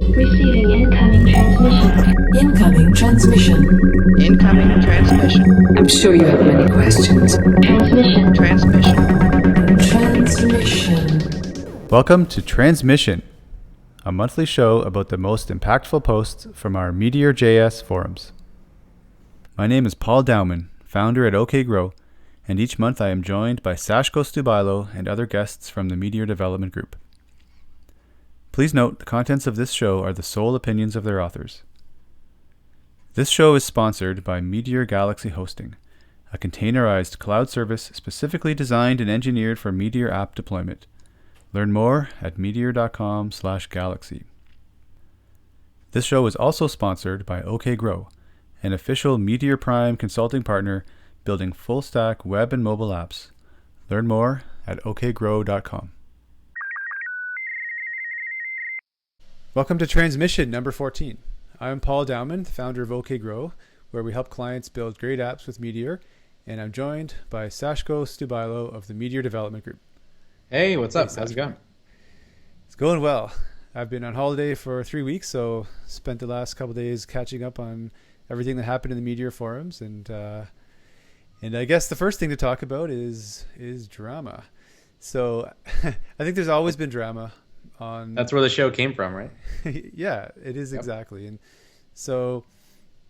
Receiving incoming transmission. Incoming transmission. Incoming transmission. I'm sure you have many questions. Transmission. Transmission. Transmission. Welcome to Transmission, a monthly show about the most impactful posts from our Meteor.js forums. My name is Paul Dowman, founder at OKGrow, and each month I am joined by Sashko, Stubailo, and other guests from the Meteor development group. Please note the contents of this show are the sole opinions of their authors. This show is sponsored by Meteor Galaxy Hosting, a containerized cloud service specifically designed and engineered for Meteor app deployment. Learn more at meteor.com/galaxy. This show is also sponsored by OKGrow, an official Meteor Prime consulting partner building full-stack web and mobile apps. Learn more at okgrow.com. Welcome to Transmission number 14. I'm Paul Dowman, the founder of OKGrow, where we help clients build great apps with Meteor, and I'm joined by Sashko Stubailo of the Meteor development group. Hey, what's up? Hey, How's it going? It's going well. I've been on holiday for 3 weeks, so spent the last couple of days catching up on everything that happened in the Meteor forums, and I guess the first thing to talk about is drama. So I think there's always been drama on. That's where the show came from, right? Yeah, it is. Yep. Exactly. And so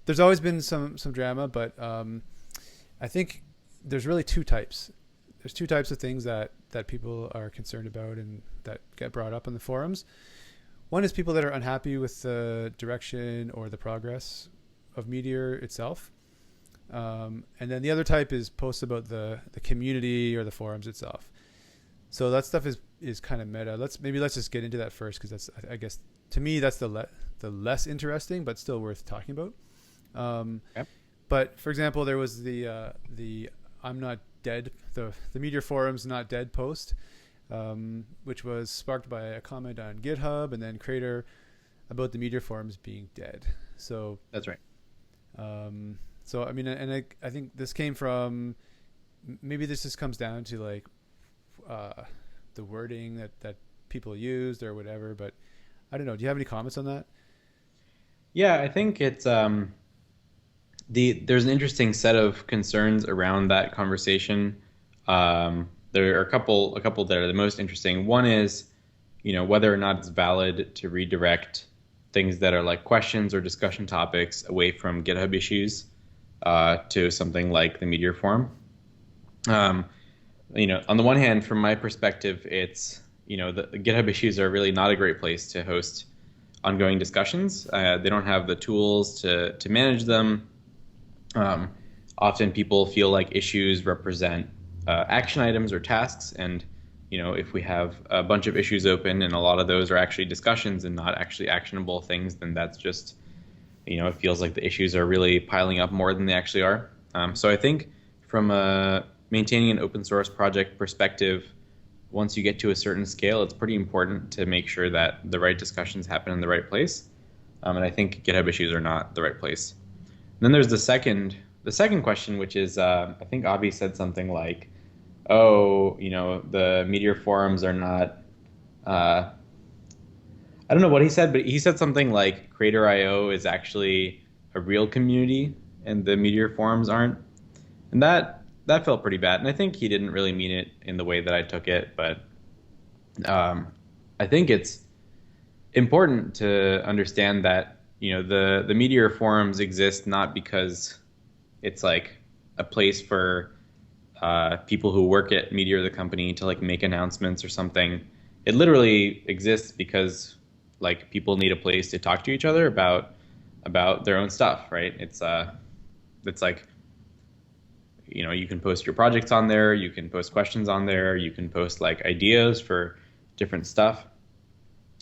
there's always been some drama, but I think there's really two types. There's two types of things that people are concerned about and that get brought up in the forums. One is people that are unhappy with the direction or the progress of Meteor itself. And then the other type is posts about the community or the forums itself. So that stuff is kind of meta. Let's just get into that first, because that's, I guess, to me, that's the less interesting, but still worth talking about. Okay. But for example, there was the I'm not dead, the Meteor forums not dead post, which was sparked by a comment on GitHub and then Crater about the Meteor forums being dead. So that's right. So I mean, and I think this came from, maybe this just comes down to like the wording that people used or whatever, but I don't know. Do you have any comments on that? Yeah, I think it's there's an interesting set of concerns around that conversation. There are a couple that are the most interesting. One is, whether or not it's valid to redirect things that are like questions or discussion topics away from GitHub issues to something like the Meteor forum. On the one hand, from my perspective, it's, the GitHub issues are really not a great place to host ongoing discussions. They don't have the tools to manage them. Often people feel like issues represent action items or tasks, and if we have a bunch of issues open and a lot of those are actually discussions and not actually actionable things, then that's just, it feels like the issues are really piling up more than they actually are. So I think from maintaining an open source project perspective, once you get to a certain scale, it's pretty important to make sure that the right discussions happen in the right place. And I think GitHub issues are not the right place. And then there's the second question, which is, I think Avi said something like, the Meteor forums are not, I don't know what he said, but he said something like Crater.io is actually a real community and the Meteor forums aren't. And that felt pretty bad. And I think he didn't really mean it in the way that I took it, but I think it's important to understand that, the Meteor forums exist not because it's like a place for people who work at Meteor, the company, to like make announcements or something. It literally exists because like people need a place to talk to each other about their own stuff, right? It's like, you can post your projects on there, you can post questions on there, you can post like ideas for different stuff.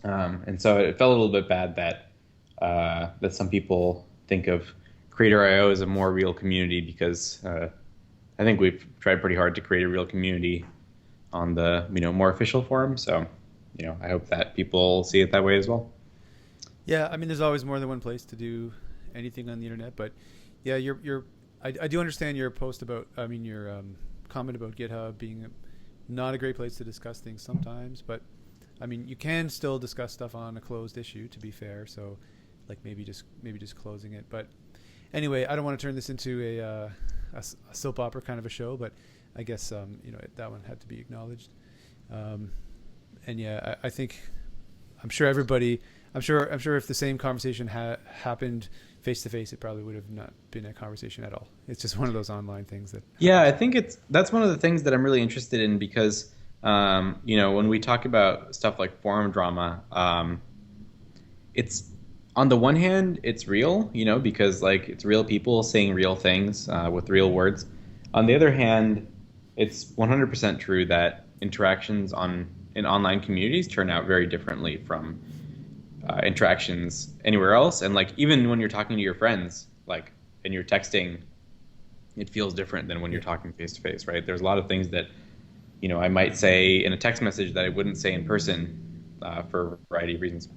And so it felt a little bit bad that some people think of Crater.io as a more real community, because I think we've tried pretty hard to create a real community on the more official forum. So I hope that people see it that way as well. Yeah, I mean, there's always more than one place to do anything on the internet, but yeah, I do understand your post about, your comment about GitHub being not a great place to discuss things sometimes, but I mean, you can still discuss stuff on a closed issue, to be fair. So, like maybe just closing it. But anyway, I don't want to turn this into a soap opera kind of a show, but I guess that one had to be acknowledged. And yeah, I think I'm sure if the same conversation happened face to face, it probably would have not been a conversation at all. It's just one of those online things that. Yeah, I think that's one of the things that I'm really interested in because when we talk about stuff like forum drama, it's on the one hand it's real, because like it's real people saying real things with real words. On the other hand, it's 100% true that interactions in online communities turn out very differently from interactions anywhere else. And like even when you're talking to your friends, like and you're texting, it feels different than when you're talking face to face, right? There's a lot of things that I might say in a text message that I wouldn't say in person for a variety of reasons.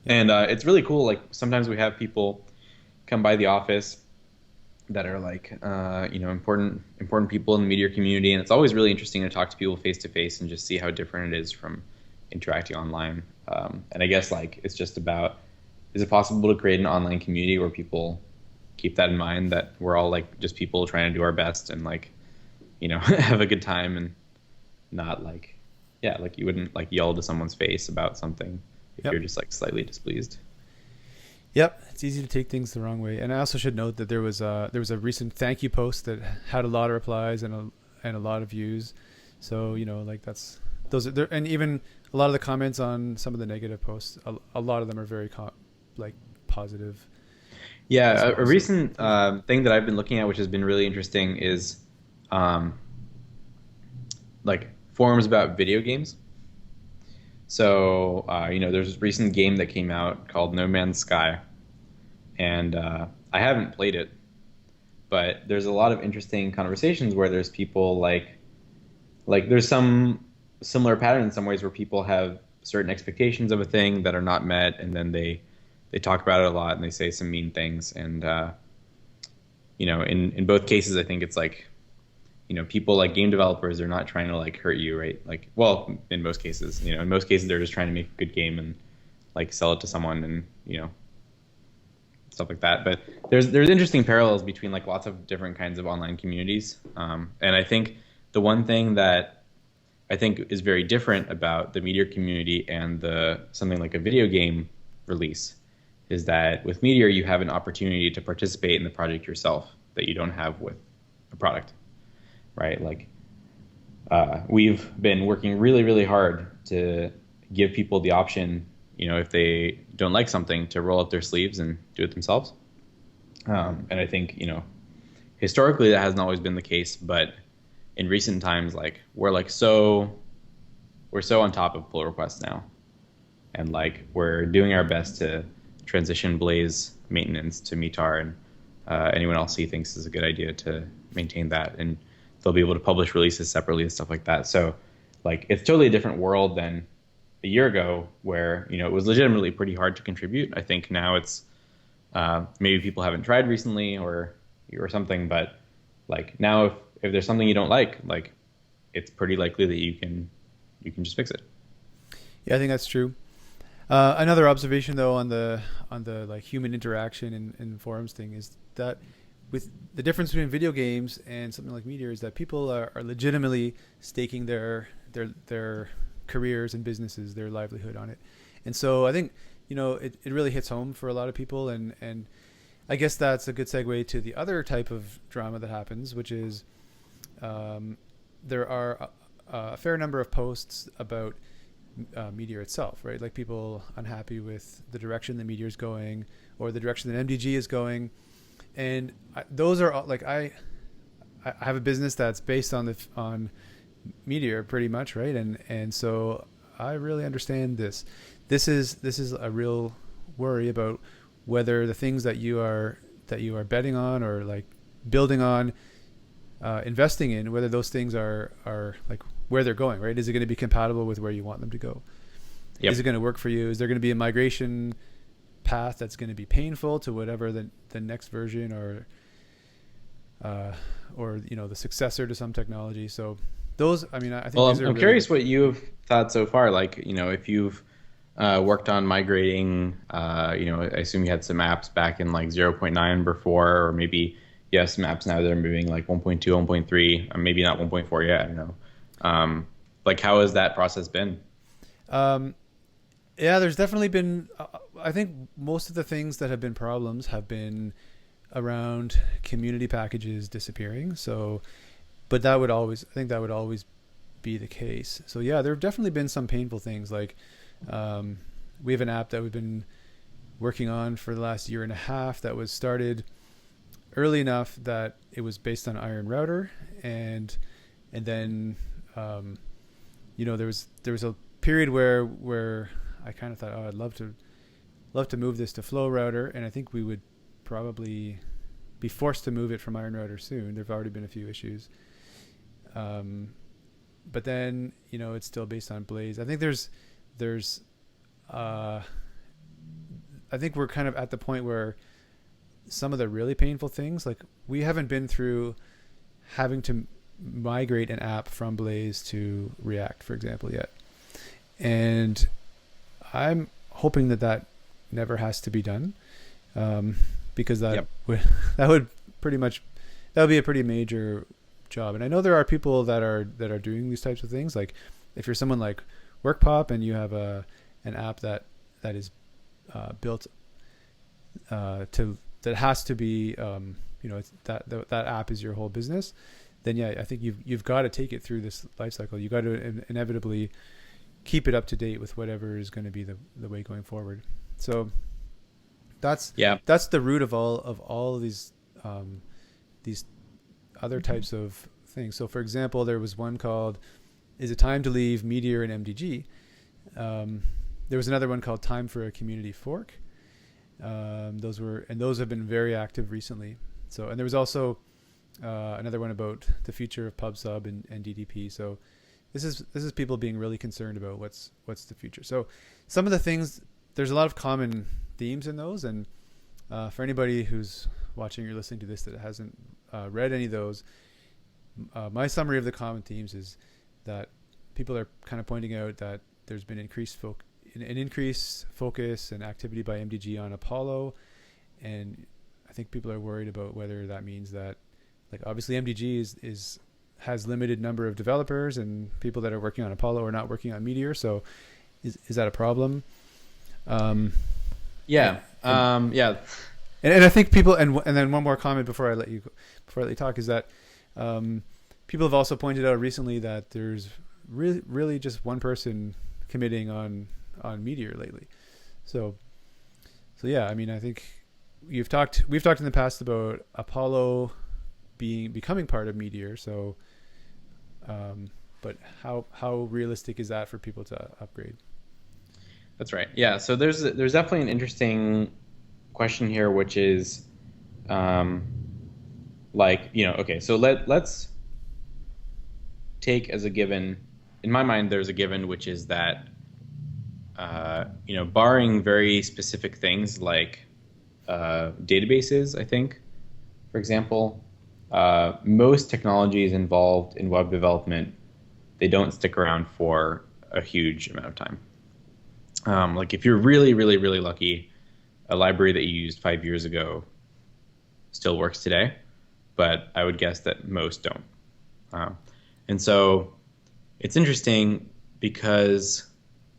And it's really cool. Like sometimes we have people come by the office that are like important people in the Meteor community, and it's always really interesting to talk to people face to face and just see how different it is from interacting online. And I guess like it's just about, is it possible to create an online community where people keep that in mind, that we're all like just people trying to do our best and like have a good time, and not like you wouldn't like yell to someone's face about something if you're just like slightly displeased. Yep, it's easy to take things the wrong way. And I also should note that there was a recent thank you post that had a lot of replies and a lot of views. So like those are there, and even a lot of the comments on some of the negative posts, a lot of them are very positive. Yeah, a recent thing that I've been looking at, which has been really interesting, is like forums about video games. So there's this recent game that came out called No Man's Sky, and I haven't played it, but there's a lot of interesting conversations where there's people like there's some similar pattern in some ways where people have certain expectations of a thing that are not met, and then they talk about it a lot and they say some mean things, and in both cases I think it's like people like game developers are not trying to like hurt you, right? Like, well, in most cases, in most cases they're just trying to make a good game and like sell it to someone and stuff like that. But there's interesting parallels between like lots of different kinds of online communities, and I think the one thing that I think is very different about the Meteor community and something like a video game release is that with Meteor you have an opportunity to participate in the project yourself that you don't have with a product. Right, like we've been working really, really hard to give people the option, if they don't like something, to roll up their sleeves and do it themselves. And I think, historically that hasn't always been the case, but in recent times, like we're so on top of pull requests now, and like we're doing our best to transition Blaze maintenance to Meteor, and anyone else he thinks is a good idea to maintain that, and they'll be able to publish releases separately and stuff like that. So like it's totally a different world than a year ago where, it was legitimately pretty hard to contribute. I think now it's maybe people haven't tried recently or something, but like now if there's something you don't like it's pretty likely that you can just fix it. Yeah, I think that's true. Another observation though on the like human interaction in forums thing is that with the difference between video games and something like Meteor is that people are legitimately staking their careers and businesses, their livelihood on it. And so I think, it really hits home for a lot of people. And I guess that's a good segue to the other type of drama that happens, which is there are a fair number of posts about Meteor itself, right? Like people unhappy with the direction that Meteor is going or the direction that MDG is going. And those are like I have a business that's based on Meteor pretty much, right? And so I really understand this. This is a real worry about whether the things that you are betting on or like building on, investing in, whether those things are like where they're going, right? Is it going to be compatible with where you want them to go? Yep. Is it going to work for you? Is there going to be a migration path that's going to be painful to whatever the next version or the successor to some technology? So those, I mean, I think Well, these are I'm really curious good. what you've thought so far. Like, if you've worked on migrating, I assume you had some apps back in like 0.9 before, or maybe you have some apps now that are moving like 1.2, 1.3, or maybe not 1.4 yet. I don't know. Like, how has that process been? Um, yeah, there's definitely been. I think most of the things that have been problems have been around community packages disappearing. So, but that would always, I think that would always be the case. So yeah, there have definitely been some painful things. Like, um, we have an app that we've been working on for the last year and a half that was started early enough that it was based on Iron Router, and then there was a period where I kind of thought, oh, I'd love to move this to Flow Router, and I think we would probably be forced to move it from Iron Router soon. There've already been a few issues, but then it's still based on Blaze. I think there's I think we're kind of at the point where some of the really painful things, like we haven't been through having to migrate an app from Blaze to React, for example, yet. And I'm hoping that never has to be done, because Yep. that would be a pretty major job. And I know there are people that are doing these types of things. Like if you're someone like WorkPop and you have an app that is built that has to be it's that app is your whole business, then yeah, I think you've got to take it through this life cycle. You got to inevitably keep it up to date with whatever is going to be the way going forward. So that's the root of all of these other types of things. So for example, there was one called "Is It Time to Leave Meteor and MDG?" There was another one called "Time for a Community Fork." Those have been very active recently. So, and there was also another one about the future of PubSub and DDP. So this is people being really concerned about what's the future. So some of the things, there's a lot of common themes in those. And for anybody who's watching or listening to this that hasn't read any of those, my summary of the common themes is that people are kind of pointing out that there's been an increased focus and activity by MDG on Apollo, and I think people are worried about whether that means that, like, obviously MDG has limited number of developers, and people that are working on Apollo are not working on Meteor. So, is that a problem? Yeah. And I think people, and then one more comment before I let you talk, is that people have also pointed out recently that there's really just one person committing on Meteor lately. So yeah, I mean, I think we've talked in the past about Apollo becoming part of Meteor. So, but how realistic is that for people to upgrade? That's right. Yeah. So there's definitely an interesting question here, which is, okay, so let's take as a given. In my mind, there's a given, which is that, barring very specific things like databases, I think, for example, most technologies involved in web development, they don't stick around for a huge amount of time. Like if you're really, really, really lucky, a library that you used 5 years ago still works today, but I would guess that most don't. And so it's interesting because,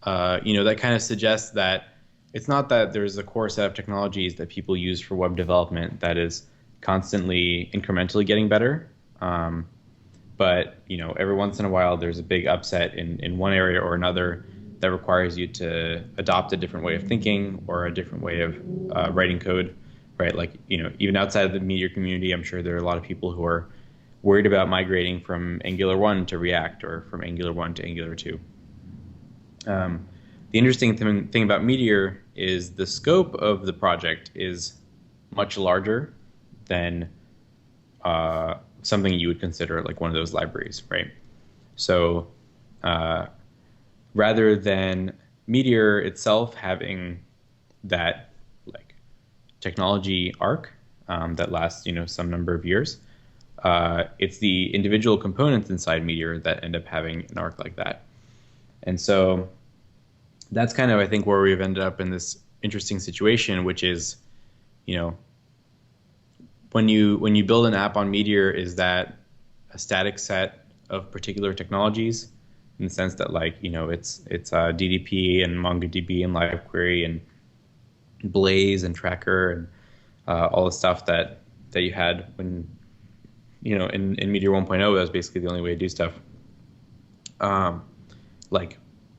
that kind of suggests that it's not that there's a core set of technologies that people use for web development that is constantly incrementally getting better. But, every once in a while, there's a big upset in one area or another that requires you to adopt a different way of thinking or a different way of writing code, right? Like, even outside of the Meteor community, I'm sure there are a lot of people who are worried about migrating from Angular 1 to React or from Angular 1 to Angular 2. The interesting thing about Meteor is the scope of the project is much larger than something you would consider like one of those libraries, right? So rather than Meteor itself having that like technology arc that lasts, some number of years, it's the individual components inside Meteor that end up having an arc like that. And so that's kind of, I think, where we've ended up in this interesting situation, which is, when you build an app on Meteor, is that a static set of particular technologies, in the sense that it's DDP and MongoDB and LiveQuery and Blaze and Tracker and all the stuff that you had when in Meteor 1.0, that was basically the only way to do stuff.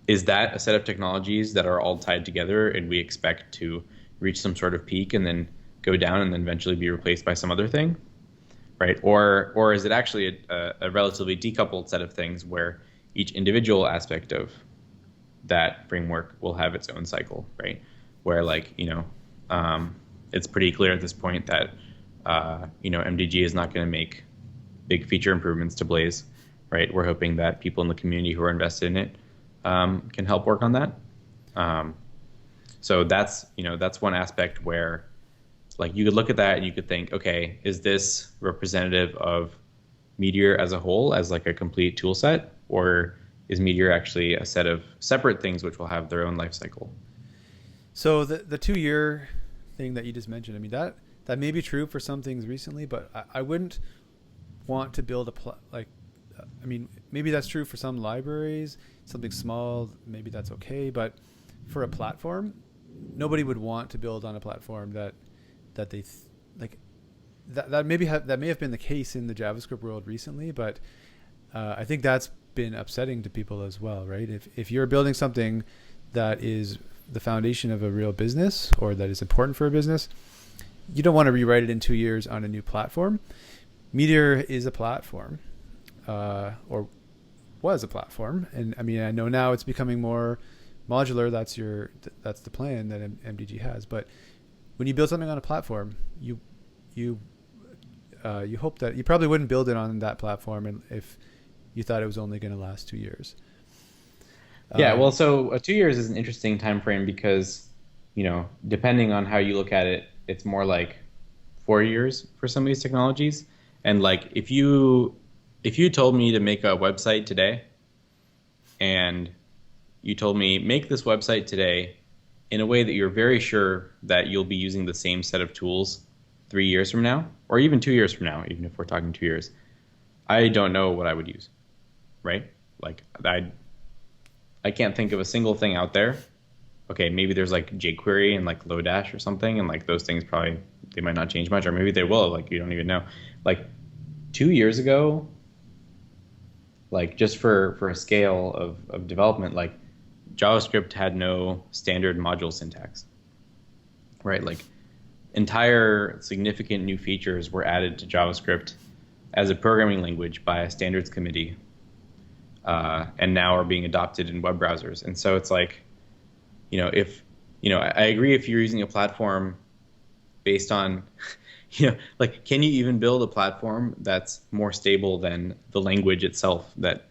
Is that a set of technologies that are all tied together and we expect to reach some sort of peak and then go down and then eventually be replaced by some other thing, right? Or is it actually a relatively decoupled set of things where each individual aspect of that framework will have its own cycle, right? Where it's pretty clear at this point that MDG is not going to make big feature improvements to Blaze, right? We're hoping that people in the community who are invested in it can help work on that. So that's one aspect where you could look at that and you could think, okay, is this representative of Meteor as a whole, as a complete tool set, or is Meteor actually a set of separate things which will have their own life cycle? So the 2-year thing that you just mentioned, I mean, that may be true for some things recently, but I wouldn't want to build maybe that's true for some libraries, something small, maybe that's okay, but for a platform, nobody would want to build on a platform that that may have been the case in the JavaScript world recently, but I think that's been upsetting to people as well, right? If you're building something that is the foundation of a real business or that is important for a business, you don't want to rewrite it in 2 years on a new platform. Meteor is a platform, or was a platform, and I mean, I know now it's becoming more modular. That's the plan that MDG has. But when you build something on a platform, you hope that you probably wouldn't build it on that platform, and if you thought it was only going to last 2 years. Yeah, well, so 2 years is an interesting time frame because, depending on how you look at it, it's more like 4 years for some of these technologies. And if you told me to make a website today, and you told me make this website today in a way that you're very sure that you'll be using the same set of tools 3 years from now, or even 2 years from now, even if we're talking 2 years, I don't know what I would use, right? I can't think of a single thing out there. Okay, maybe there's jQuery and Lodash or something, and those things probably, they might not change much, or maybe they will, you don't even know. 2 years ago, just for a scale of development, JavaScript had no standard module syntax, right? Entire significant new features were added to JavaScript as a programming language by a standards committee, and now are being adopted in web browsers. And so it's I agree, if you're using a platform based on, can you even build a platform that's more stable than the language itself that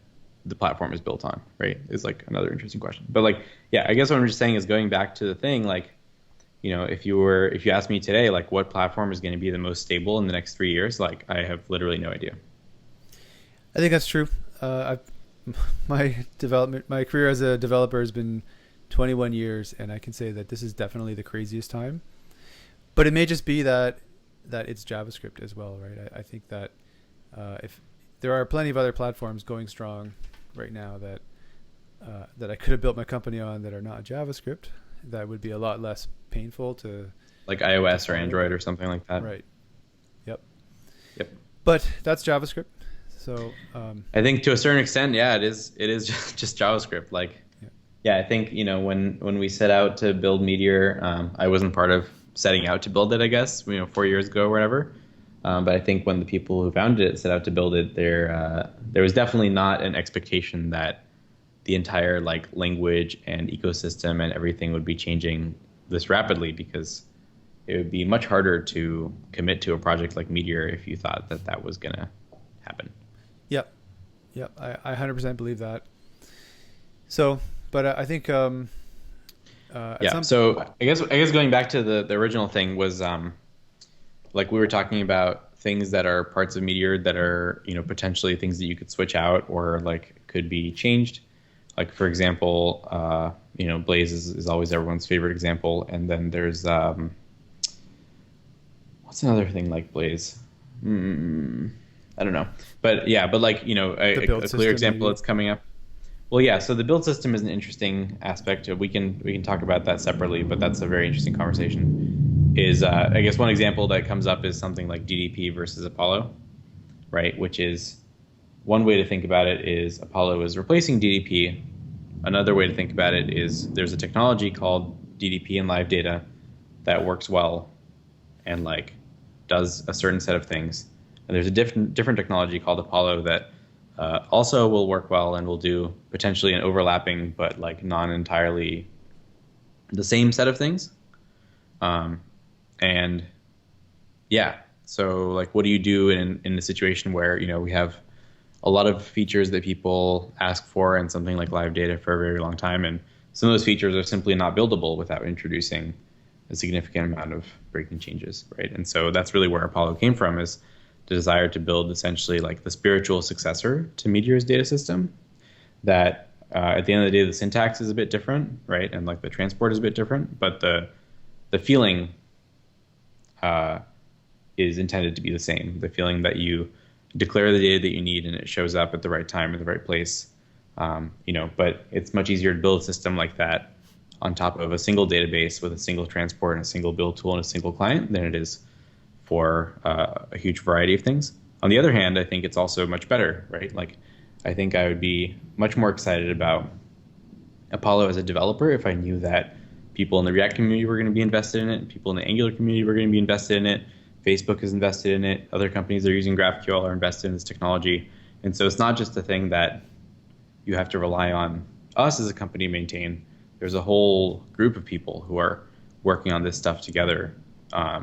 the platform is built on, right? Is another interesting question. But yeah, I guess what I'm just saying is, going back to the thing, if you asked me today, what platform is going to be the most stable in the next 3 years, I have literally no idea. I think that's true. My career as a developer has been 21 years, and I can say that this is definitely the craziest time. But it may just be that it's JavaScript as well, right? I think that if there are plenty of other platforms going strong right now that I could have built my company on that are not JavaScript, that would be a lot less painful to, iOS or Android or something like that. Right. Yep. But that's JavaScript. So I think to a certain extent, yeah, it is just JavaScript. I think when we set out to build Meteor, I wasn't part of setting out to build it, I guess 4 years ago or whatever. But I think when the people who founded it set out to build it, there was definitely not an expectation that the entire language and ecosystem and everything would be changing this rapidly, because it would be much harder to commit to a project like Meteor if you thought that was going to happen. Yep. I 100% believe that. So, but I think so I guess going back to the original thing was we were talking about things that are parts of Meteor that are, potentially things that you could switch out or like could be changed. Like for example, Blaze is always everyone's favorite example. And then there's, what's another thing like Blaze? I don't know. But yeah, but like, a clear example that's coming up. Well, yeah. So the build system is an interesting aspect. We can talk about that separately, but that's a very interesting conversation. I guess one example that comes up is something like DDP versus Apollo, right? Which is one way to think about it is Apollo is replacing DDP. Another way to think about it is there's a technology called DDP and live data that works well and like does a certain set of things. And there's a different technology called Apollo that also will work well and will do potentially an overlapping but like non-entirely the same set of things. And yeah, so like what do you do in a situation where, we have a lot of features that people ask for and something like live data for a very long time, and some of those features are simply not buildable without introducing a significant amount of breaking changes, right? And so that's really where Apollo came from, is the desire to build essentially like the spiritual successor to Meteor's data system that at the end of the day, the syntax is a bit different, right? And like the transport is a bit different, but the feeling is intended to be the same. The feeling that you declare the data that you need and it shows up at the right time in the right place. But it's much easier to build a system like that on top of a single database with a single transport and a single build tool and a single client than it is for a huge variety of things. On the other hand, I think it's also much better, right? Like, I think I would be much more excited about Apollo as a developer if I knew that people in the React community were going to be invested in it, people in the Angular community were going to be invested in it, Facebook is invested in it, other companies that are using GraphQL are invested in this technology. And so it's not just a thing that you have to rely on us as a company to maintain. There's a whole group of people who are working on this stuff together,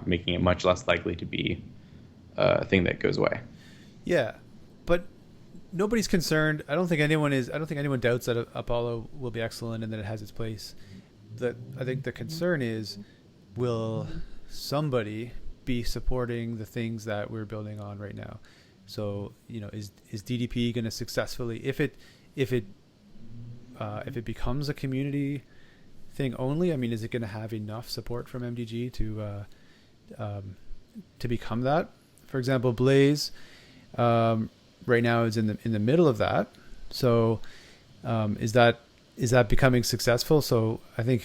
making it much less likely to be a thing that goes away. Yeah, but nobody's concerned. I don't think anyone doubts that Apollo will be excellent and that it has its place. I think the concern is, will somebody be supporting the things that we're building on right now? So, is DDP going to successfully, if it becomes a community thing only, I mean, is it going to have enough support from MDG to become that? For example, Blaze right now is in the middle of that. So is that becoming successful? So I think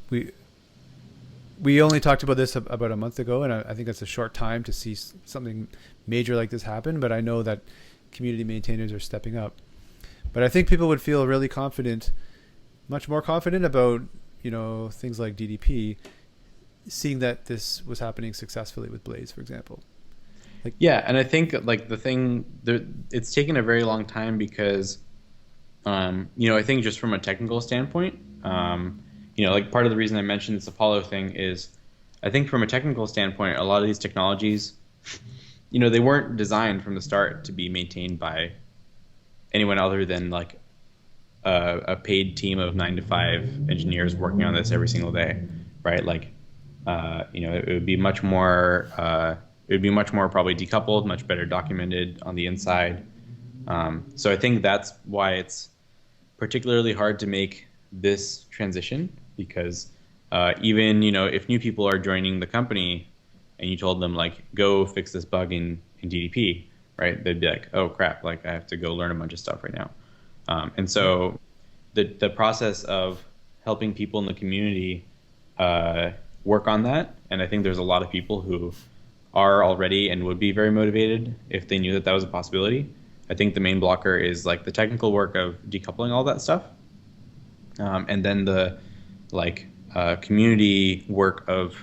we only talked about this about a month ago, and I think that's a short time to see something major like this happen. But I know that community maintainers are stepping up. But I think people would feel really confident, much more confident about things like DDP, seeing that this was happening successfully with Blaze, for example. Yeah, and I think like the thing it's taken a very long time because, I think just from a technical standpoint, like part of the reason I mentioned this Apollo thing is, I think from a technical standpoint, a lot of these technologies, they weren't designed from the start to be maintained by anyone other than like a paid team of 9 to 5 engineers working on this every single day, right? Like, it would be much more probably decoupled, much better documented on the inside. So I think that's why it's particularly hard to make this transition, because even, if new people are joining the company and you told them like, go fix this bug in DDP, right? They'd be like, oh crap, like I have to go learn a bunch of stuff right now. And so the process of helping people in the community work on that, and I think there's a lot of people who are already and would be very motivated if they knew that was a possibility. I think the main blocker is like the technical work of decoupling all that stuff, and then the community work of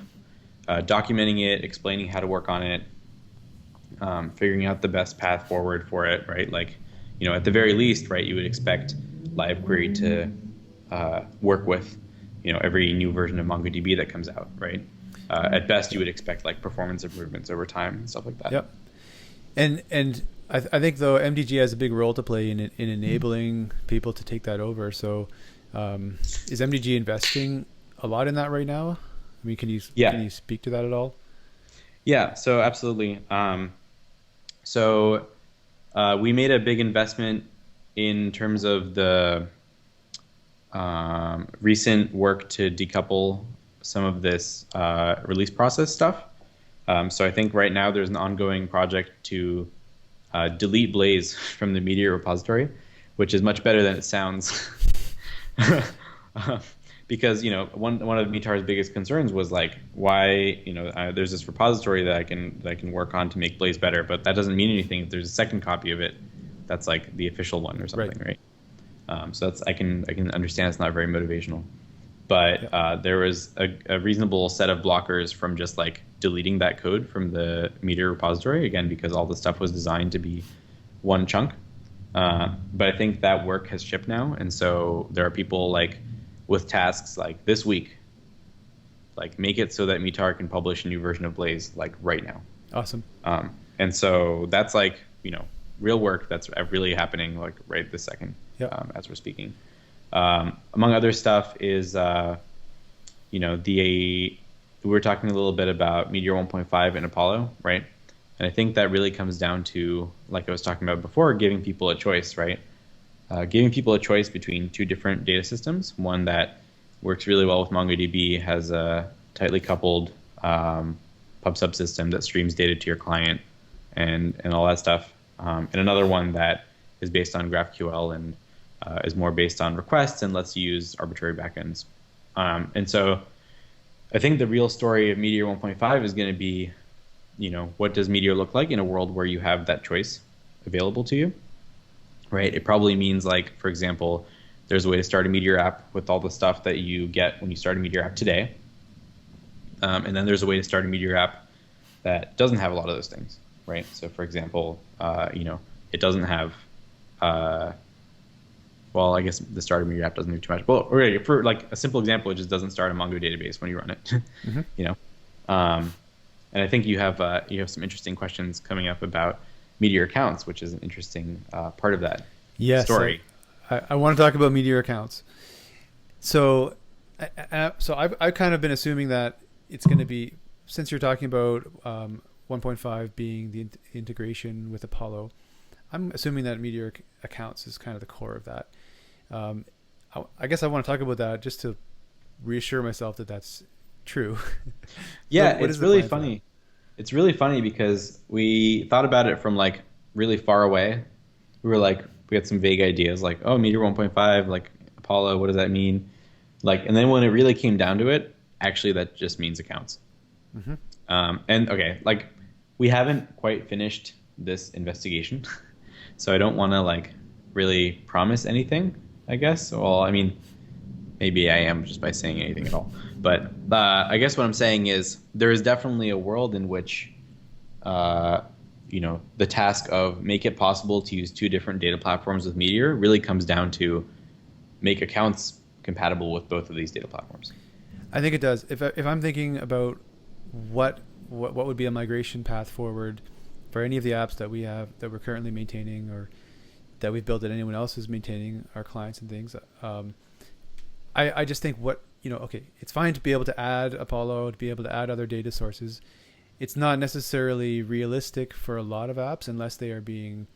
documenting it, explaining how to work on it, figuring out the best path forward for it, right? Like, at the very least, right, you would expect LiveQuery to work with, every new version of MongoDB that comes out, right? At best, you would expect like performance improvements over time and stuff like that. Yep. And I think though MDG has a big role to play in enabling people to take that over. So is MDG investing a lot in that right now? I mean, can you speak to that at all? Yeah. So absolutely. So we made a big investment in terms of the recent work to decouple some of this release process stuff. So I think right now there's an ongoing project to delete Blaze from the Meteor repository, which is much better than it sounds. Because one of Meteor's biggest concerns was like, why there's this repository that I can work on to make Blaze better, but that doesn't mean anything if there's a second copy of it that's like the official one or something, right? So that's I can understand it's not very motivational, but there was a reasonable set of blockers from just like deleting that code from the Meteor repository, again because all the stuff was designed to be one chunk. But I think that work has shipped now, and so there are people like with tasks like this week, like make it so that Meteor can publish a new version of Blaze like right now. Awesome. And so that's like real work that's really happening like right this second. Yep. As we're speaking. Among other stuff is we were talking a little bit about Meteor 1.5 and Apollo, right? And I think that really comes down to, like I was talking about before, giving people a choice, right? Giving people a choice between two different data systems. One that works really well with MongoDB, has a tightly coupled pub subsystem that streams data to your client and all that stuff. And another one that is based on GraphQL and is more based on requests and lets you use arbitrary backends. And so I think the real story of Meteor 1.5 is going to be, what does Meteor look like in a world where you have that choice available to you, right? It probably means like, for example, there's a way to start a Meteor app with all the stuff that you get when you start a Meteor app today. And then there's a way to start a Meteor app that doesn't have a lot of those things, right? So for example, it doesn't have, well, I guess the start of Meteor app doesn't do too much. Well, already for like a simple example, it just doesn't start a Mongo database when you run it. Mm-hmm. And I think you have some interesting questions coming up about Meteor Accounts, which is an interesting part of that story. I want to talk about Meteor Accounts. So I've kind of been assuming that it's going to be, since you're talking about 1.5 being the integration with Apollo, I'm assuming that Meteor Accounts is kind of the core of that. I guess I want to talk about that just to reassure myself that that's true. Yeah, it's really funny. It's really funny because we thought about it from like really far away. We had some vague ideas like, oh, Meteor 1.5, like Apollo, what does that mean? Like, and then when it really came down to it, actually that just means accounts. Mm-hmm. And okay, like we haven't quite finished this investigation, so I don't want to like really promise anything, I guess. Well, I mean, maybe I am just by saying anything at all. But I guess what I'm saying is there is definitely a world in which, the task of make it possible to use two different data platforms with Meteor really comes down to make accounts compatible with both of these data platforms. I think it does. If I'm thinking about what would be a migration path forward for any of the apps that we have that we're currently maintaining or that we've built that anyone else is maintaining, our clients and things, I just think it's fine to be able to add Apollo, to be able to add other data sources. It's not necessarily realistic for a lot of apps unless they are being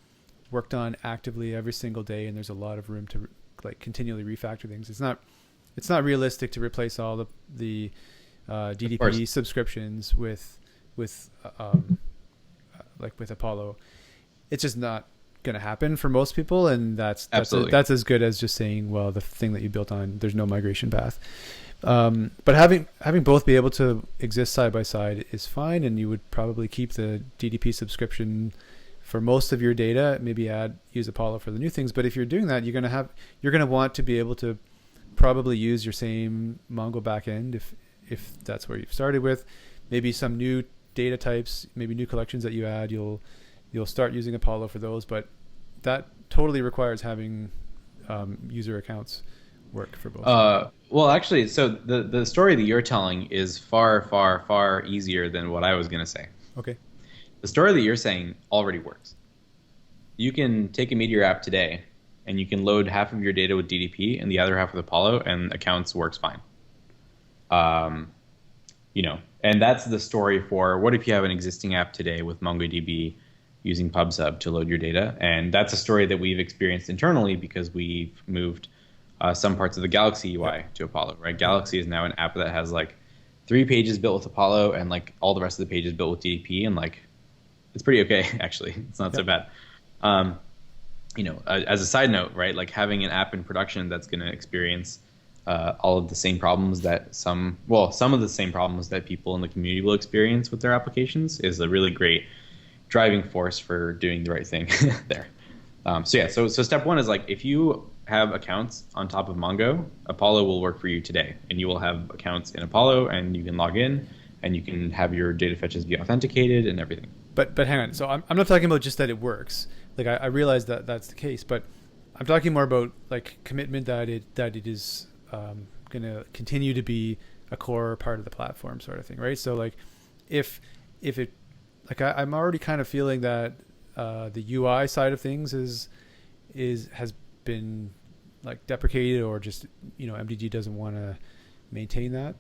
worked on actively every single day and there's a lot of room to like continually refactor things. It's not realistic to replace all the DDP subscriptions with Apollo. It's just not going to happen for most people, and that's as good as just saying, well, the thing that you built on, there's no migration path. But having both be able to exist side by side is fine, and you would probably keep the DDP subscription for most of your data, maybe use Apollo for the new things. But if you're doing that, you're going to want to be able to probably use your same Mongo backend if that's where you've started with. Maybe some new data types, maybe new collections that you add, you'll start using Apollo for those, but that totally requires having user accounts work for both. Well, actually, so the story that you're telling is far, far, far easier than what I was going to say. Okay. The story that you're saying already works. You can take a Meteor app today, and you can load half of your data with DDP and the other half with Apollo, and accounts works fine. And that's the story for what if you have an existing app today with MongoDB using PubSub to load your data. And that's a story that we've experienced internally because we've moved some parts of the Galaxy UI to Apollo, right? Galaxy is now an app that has like 3 pages built with Apollo and like all the rest of the pages built with DDP, and like it's pretty okay actually. It's not so bad. As a side note, right? Like having an app in production that's going to experience all of the same problems that some of the same problems that people in the community will experience with their applications is a really great driving force for doing the right thing there. So step one is like if you have accounts on top of Mongo, Apollo will work for you today, and you will have accounts in Apollo, and you can log in, and you can have your data fetches be authenticated and everything. But hang on. So I'm not talking about just that it works. Like I realize that that's the case, but I'm talking more about like commitment that it is going to continue to be a core part of the platform, sort of thing, right? So like if it like I'm already kind of feeling that the UI side of things has been like deprecated, or just MDG doesn't want to maintain that.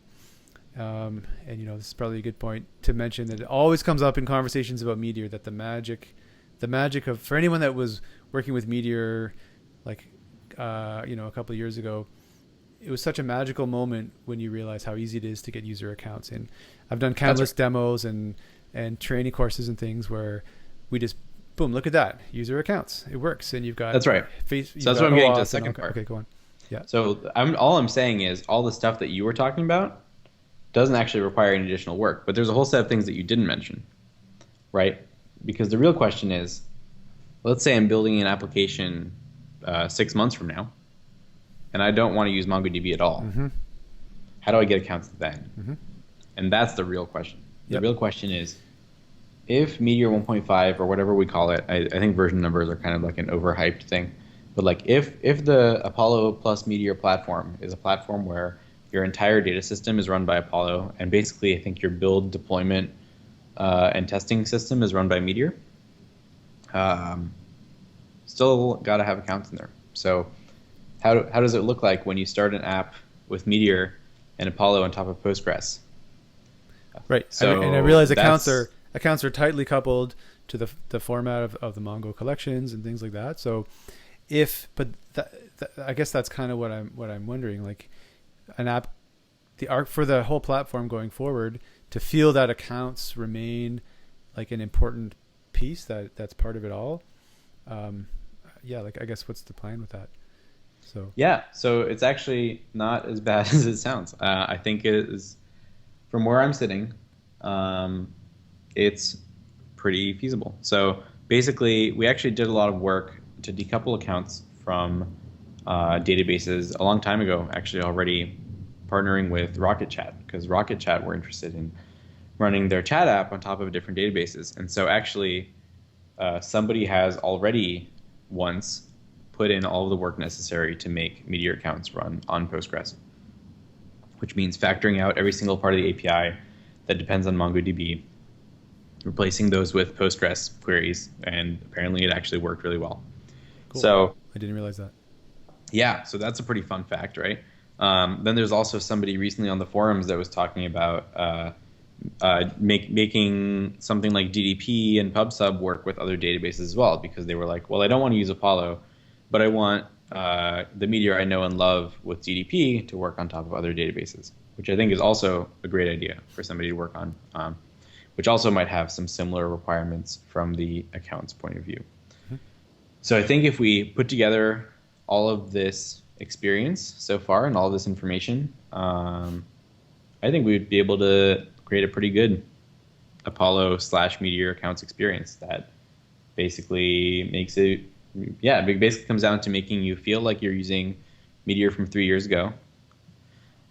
And this is probably a good point to mention that it always comes up in conversations about Meteor that the magic of, for anyone that was working with Meteor like a couple of years ago, it was such a magical moment when you realize how easy it is to get user accounts in. I've done countless demos and training courses and things where we just boom, look at that, user accounts, it works, and you've got that's right. So that's what I'm getting to the second part. Okay, go on. Yeah. So all I'm saying is all the stuff that you were talking about doesn't actually require any additional work, but there's a whole set of things that you didn't mention, right? Because the real question is, let's say I'm building an application 6 months from now, and I don't want to use MongoDB at all. Mm-hmm. How do I get accounts then? Mm-hmm. And that's the real question. The real question is, if Meteor 1.5 or whatever we call it, I think version numbers are kind of like an overhyped thing, but like if the Apollo plus Meteor platform is a platform where your entire data system is run by Apollo, and basically I think your build, deployment, and testing system is run by Meteor, still got to have accounts in there. So how does it look like when you start an app with Meteor and Apollo on top of Postgres? Right. So and I realize accounts are tightly coupled to the format of the Mongo collections and things like that. So I guess that's kind of what I'm wondering, like an app, for the whole platform going forward, to feel that accounts remain like an important piece that's part of it all. Like I guess what's the plan with that? So it's actually not as bad as it sounds. I think it is, from where I'm sitting, it's pretty feasible. So basically, we actually did a lot of work to decouple accounts from databases a long time ago, actually already partnering with Rocket Chat, because Rocket Chat were interested in running their chat app on top of different databases. And so actually, somebody has already once put in all of the work necessary to make Meteor accounts run on Postgres, which means factoring out every single part of the API that depends on MongoDB, replacing those with Postgres queries, and apparently it actually worked really well. Cool. So I didn't realize that. Yeah, so that's a pretty fun fact, right? Then there's also somebody recently on the forums that was talking about making something like DDP and PubSub work with other databases as well, because they were like, well, I don't want to use Apollo, but I want the Meteor I know and love with DDP to work on top of other databases, which I think is also a great idea for somebody to work on, which also might have some similar requirements from the accounts point of view. Mm-hmm. So I think if we put together all of this experience so far and all of this information, I think we would be able to create a pretty good Apollo/Meteor accounts experience that basically makes it, it basically comes down to making you feel like you're using Meteor from 3 years ago,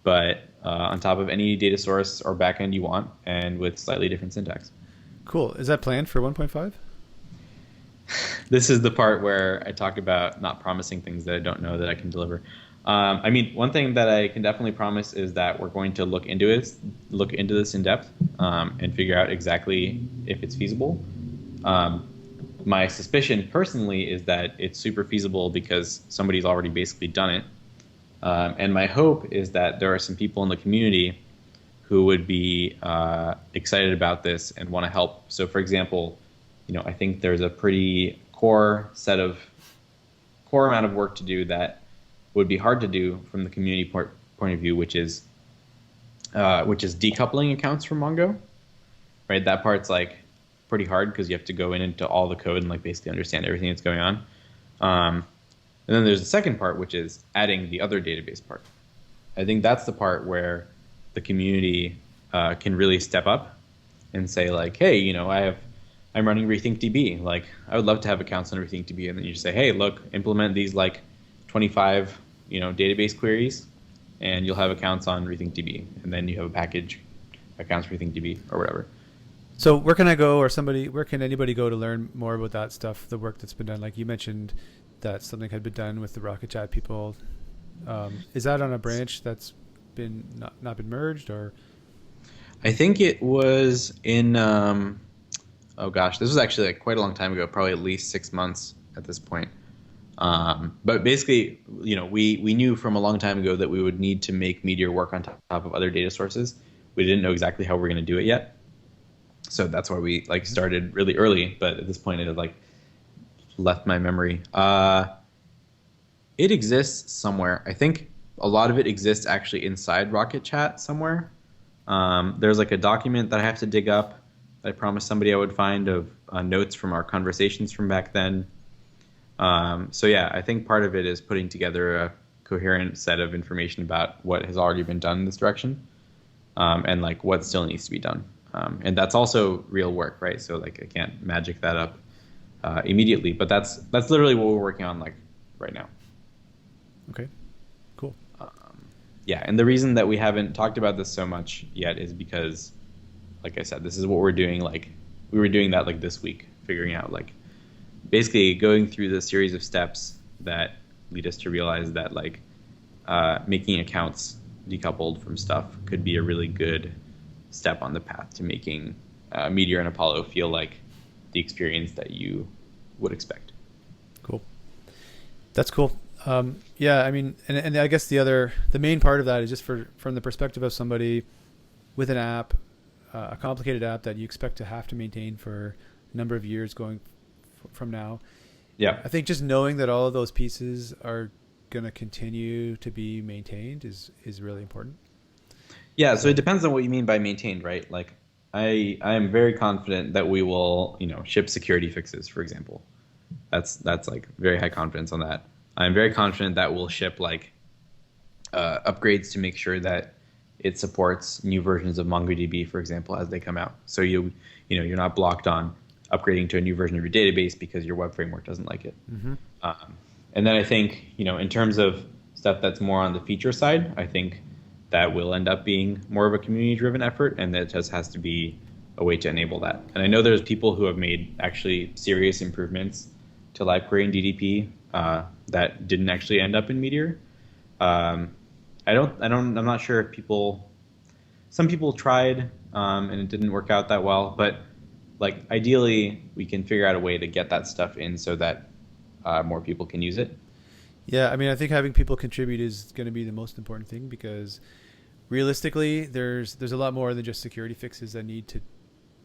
but on top of any data source or backend you want, and with slightly different syntax. Cool. Is that planned for 1.5? This is the part where I talk about not promising things that I don't know that I can deliver. I mean, one thing that I can definitely promise is that we're going to look into this in depth, and figure out exactly if it's feasible. My suspicion personally is that it's super feasible because somebody's already basically done it. And my hope is that there are some people in the community who would be excited about this and want to help. So for example, I think there's a pretty core amount of work to do that would be hard to do from the community point of view, which is decoupling accounts from Mongo, right? That part's like pretty hard because you have to go into all the code and like basically understand everything that's going on. And then there's the second part, which is adding the other database part. I think that's the part where the community can really step up and say like, hey, I'm running RethinkDB. Like, I would love to have accounts on RethinkDB. And then you just say, hey, look, implement these like 25, database queries, and you'll have accounts on RethinkDB. And then you have a package, accounts for RethinkDB or whatever. So where can I go, or where can anybody go to learn more about that stuff, the work that's been done? Like you mentioned that something had been done with the Rocket Chat people. Is that on a branch that's been not been merged, or? I think it was in, oh gosh, this was actually like quite a long time ago, probably at least 6 months at this point. But basically, we knew from a long time ago that we would need to make Meteor work on top of other data sources. We didn't know exactly how we were going to do it yet. So that's why we like started really early, but at this point it had like left my memory. It exists somewhere. I think a lot of it exists actually inside Rocket Chat somewhere. There's like a document that I have to dig up that I promised somebody I would find of notes from our conversations from back then. So yeah, I think part of it is putting together a coherent set of information about what has already been done in this direction, and like what still needs to be done. And that's also real work, right? So like I can't magic that up immediately, but that's literally what we're working on like right now. Okay, cool. Yeah, and the reason that we haven't talked about this so much yet is because, like I said, this is what we're doing. Like we were doing that like this week, figuring out like basically going through the series of steps that lead us to realize that like making accounts decoupled from stuff could be a really good step on the path to making Meteor and Apollo feel like the experience that you would expect. Cool. That's cool. Yeah, I mean, and I guess the main part of that is just from the perspective of somebody with an app, a complicated app that you expect to have to maintain for a number of years going from now. Yeah. I think just knowing that all of those pieces are going to continue to be maintained is really important. Yeah, so it depends on what you mean by maintained, right? Like I am very confident that we will, ship security fixes, for example. That's like very high confidence on that. I'm very confident that we'll ship like upgrades to make sure that it supports new versions of MongoDB, for example, as they come out. So you're not blocked on upgrading to a new version of your database because your web framework doesn't like it. Mm-hmm. And then I think, in terms of stuff that's more on the feature side, I think that will end up being more of a community-driven effort, and that just has to be a way to enable that. And I know there's people who have made actually serious improvements to live query and DDP that didn't actually end up in Meteor. I'm not sure if some people tried and it didn't work out that well, but like ideally we can figure out a way to get that stuff in so that more people can use it. Yeah, I mean, I think having people contribute is going to be the most important thing, because realistically, there's a lot more than just security fixes that need to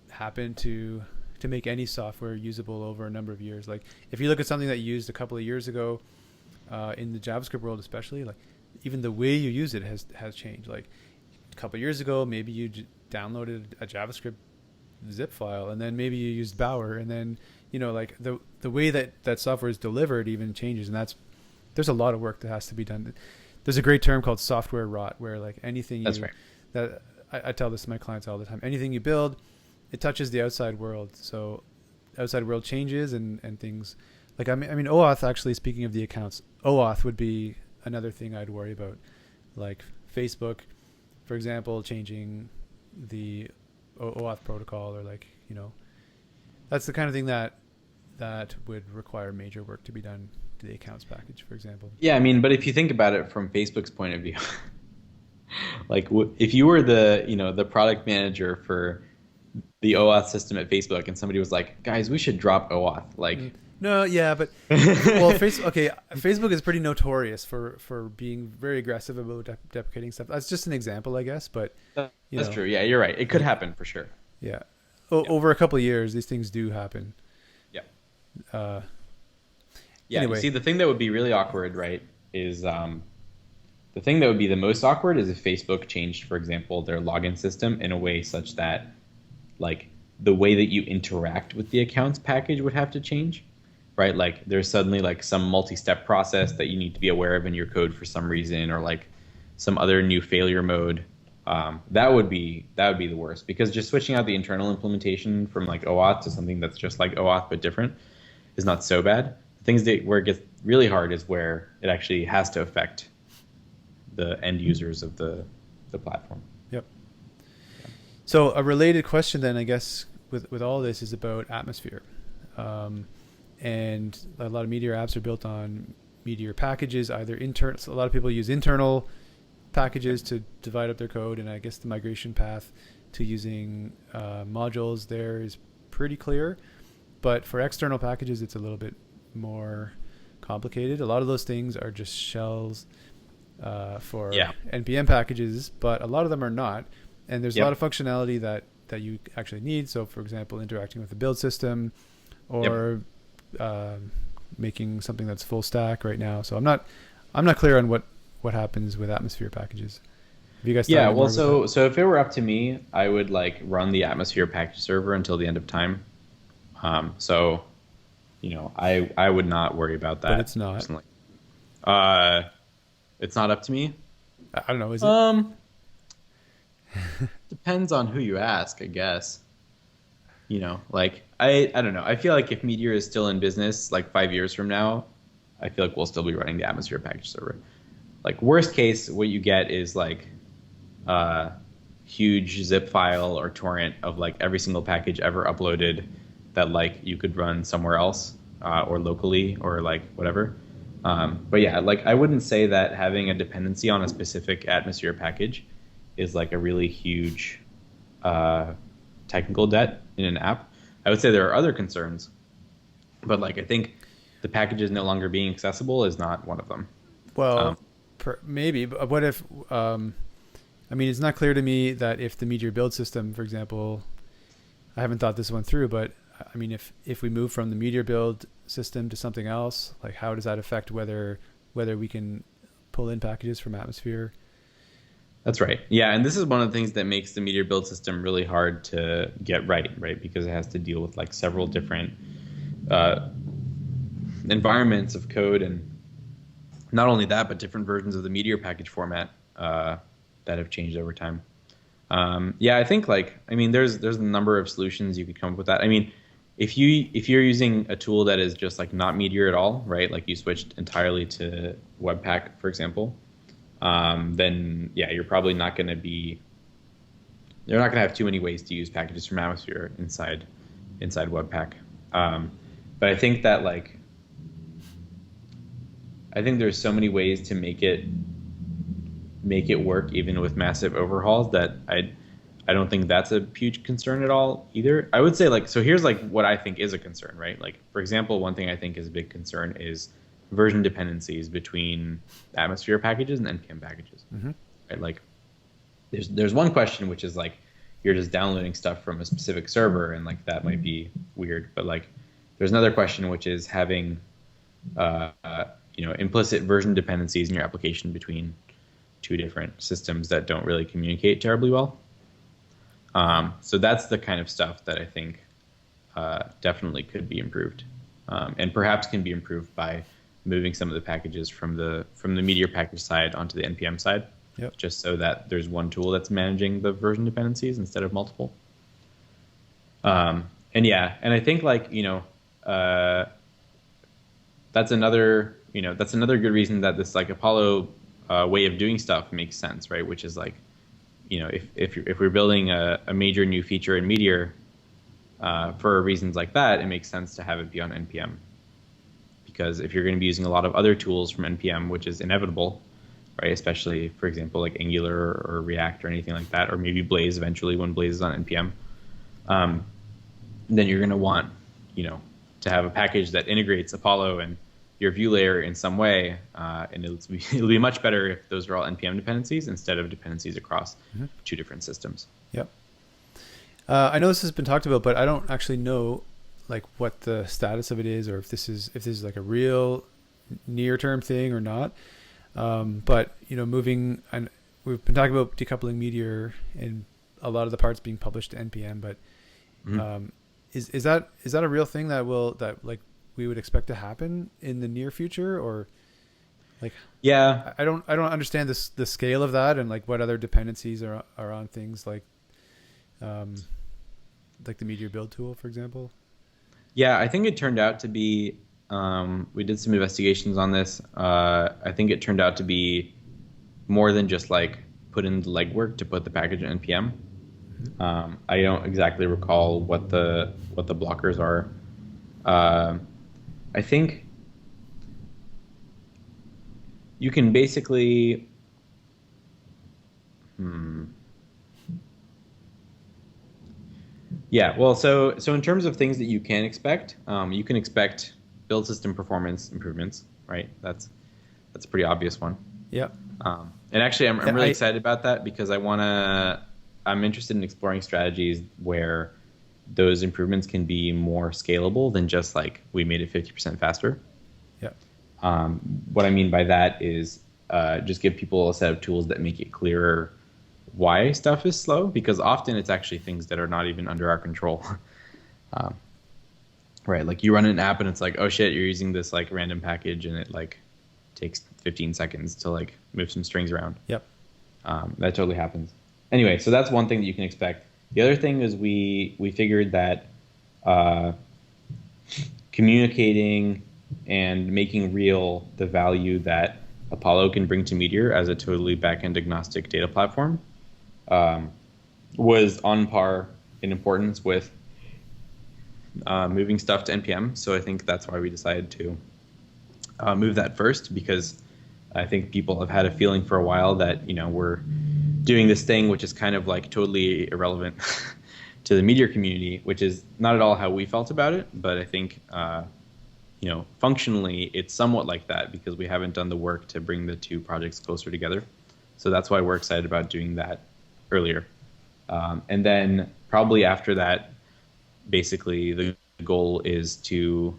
happen to make any software usable over a number of years. Like if you look at something that you used a couple of years ago, in the JavaScript world especially, like even the way you use it has changed. Like a couple of years ago, maybe you downloaded a JavaScript zip file, and then maybe you used Bower, and then like the way that software is delivered even changes, and there's a lot of work that has to be done. There's a great term called software rot, where like anything That's right. that I tell this to my clients all the time, anything you build, it touches the outside world. So outside world changes and things like, I mean, OAuth, actually, speaking of the accounts, OAuth would be another thing I'd worry about. Like Facebook, for example, changing the OAuth protocol, or like, that's the kind of thing that would require major work to be done to the accounts package, for example. Yeah, I mean, but if you think about it from Facebook's point of view, like if you were the product manager for the OAuth system at Facebook, and somebody was like, guys, we should drop OAuth, like. No, yeah, but well, Facebook is pretty notorious for being very aggressive about deprecating stuff. That's just an example, I guess, but That's true. Yeah, you're right. It could happen for sure. Yeah. Over a couple of years, these things do happen. Yeah. Anyway. See, the thing that would be really awkward, right, is the thing that would be the most awkward is if Facebook changed, for example, their login system in a way such that, like, the way that you interact with the accounts package would have to change, right? Like, there's suddenly like some multi-step process that you need to be aware of in your code for some reason, or like some other new failure mode. That would be the worst, because just switching out the internal implementation from like OAuth to something that's just like OAuth but different is not so bad. Things that where it gets really hard is where it actually has to affect the end users of the platform. Yep. So a related question then, I guess, with all this is about Atmosphere. And a lot of Meteor apps are built on Meteor packages, either internal. So a lot of people use internal packages to divide up their code, and I guess the migration path to using modules there is pretty clear. But for external packages, it's a little bit more complicated. A lot of those things are just shells for NPM packages, but a lot of them are not. And there's a lot of functionality that you actually need. So, for example, interacting with the build system, or making something that's full stack right now. So I'm not clear on what happens with Atmosphere packages. Have you guys? So if it were up to me, I would like run the Atmosphere package server until the end of time. So, I would not worry about that. But it's not. Personally. It's not up to me. I don't know. Is it? Depends on who you ask, I guess. I don't know. I feel like if Meteor is still in business like 5 years from now, I feel like we'll still be running the Atmosphere package server. Like, worst case, what you get is like a huge zip file or torrent of like every single package ever uploaded that like you could run somewhere else or locally or like whatever. But yeah, like I wouldn't say that having a dependency on a specific Atmosphere package is like a really huge technical debt in an app. I would say there are other concerns, but like I think the packages no longer being accessible is not one of them. Well, maybe, but what if? I mean, it's not clear to me that if the Meteor build system, for example, I haven't thought this one through, but I mean, if we move from the Meteor build system to something else, like how does that affect whether we can pull in packages from Atmosphere? That's right. Yeah, and this is one of the things that makes the Meteor build system really hard to get right? Because it has to deal with like several different environments of code, and not only that, but different versions of the Meteor package format that have changed over time. I think there's a number of solutions you could come up with that. I mean, if you're using a tool that is just like not Meteor at all, right? Like you switched entirely to Webpack, for example. Then you're probably not going to be. You're not going to have too many ways to use packages from Atmosphere inside Webpack. But I think that I think there's so many ways to make it work even with massive overhauls that I don't think that's a huge concern at all either. I would say so here's what I think is a concern, right? Like, for example, one thing I think is a big concern is version dependencies between Atmosphere packages and NPM packages. Mm-hmm. Right? Like there's one question, which is like you're just downloading stuff from a specific server, and like that might be weird. But like there's another question, which is having implicit version dependencies in your application between two different systems that don't really communicate terribly well. So that's the kind of stuff that I think definitely could be improved, and perhaps can be improved by moving some of the packages from the Meteor package side onto the NPM side, just so that there's one tool that's managing the version dependencies instead of multiple. And I think that's another good reason that this Apollo way of doing stuff makes sense, right? Which is if we're building a major new feature in Meteor for reasons like that, it makes sense to have it be on NPM. Because if you're going to be using a lot of other tools from NPM, which is inevitable, right? Especially, for example, like Angular or React or anything like that, or maybe Blaze eventually when Blaze is on NPM, then you're going to want, to have a package that integrates Apollo and your view layer in some way, and it'll be much better if those are all NPM dependencies instead of dependencies across two different systems. Yep. I know this has been talked about, but I don't actually know like what the status of it is, or if this is like a real near-term thing or not. But moving, and we've been talking about decoupling Meteor and a lot of the parts being published to NPM. But is that a real thing that we would expect to happen in the near future, or like? Yeah, I don't understand the scale of that, and like what other dependencies are on things like the Meteor build tool, for example. Yeah, I think it turned out to be. We did some investigations on this. I think it turned out to be more than just like put in the legwork to put the package in npm. I don't exactly recall what the blockers are. I think you can basically. Yeah, well, so in terms of things that you can expect build system performance improvements, right? That's a pretty obvious one. Yeah. And actually, I'm really excited about that because I'm interested in exploring strategies where those improvements can be more scalable than just like we made it 50% faster. Yeah. What I mean by that is just give people a set of tools that make it clearer why stuff is slow, because often it's actually things that are not even under our control. Right, like you run an app and it's like, oh shit, you're using this like random package and it like takes 15 seconds to like move some strings around. Yep. That totally happens. Anyway, so that's one thing that you can expect. The other thing is we figured that communicating and making real the value that Apollo can bring to Meteor as a totally backend agnostic data platform was on par in importance with moving stuff to npm. So I think that's why we decided to move that first, because I think people have had a feeling for a while that we're doing this thing which is kind of like totally irrelevant to the Meteor community, which is not at all how we felt about it. But I think functionally it's somewhat like that because we haven't done the work to bring the two projects closer together. So that's why we're excited about doing that earlier. And then probably after that, basically the goal is to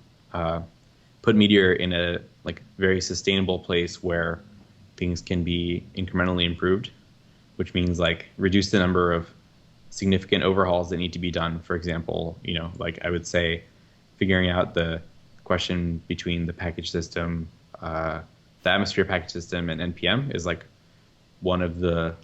put Meteor in a like very sustainable place where things can be incrementally improved, which means like reduce the number of significant overhauls that need to be done. For example, like I would say figuring out the question between the package system, the atmosphere package system and npm is like one of the,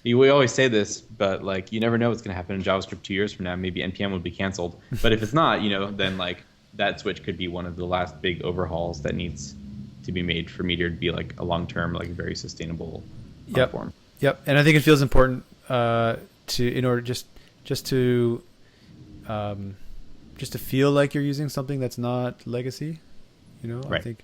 we always say this, but like you never know what's going to happen in JavaScript 2 years from now. Maybe npm will be canceled, but if it's not, then like that switch could be one of the last big overhauls that needs to be made for Meteor to be like a long-term, like very sustainable platform. Yep. And I think it feels important just to feel like you're using something that's not legacy. Right. I think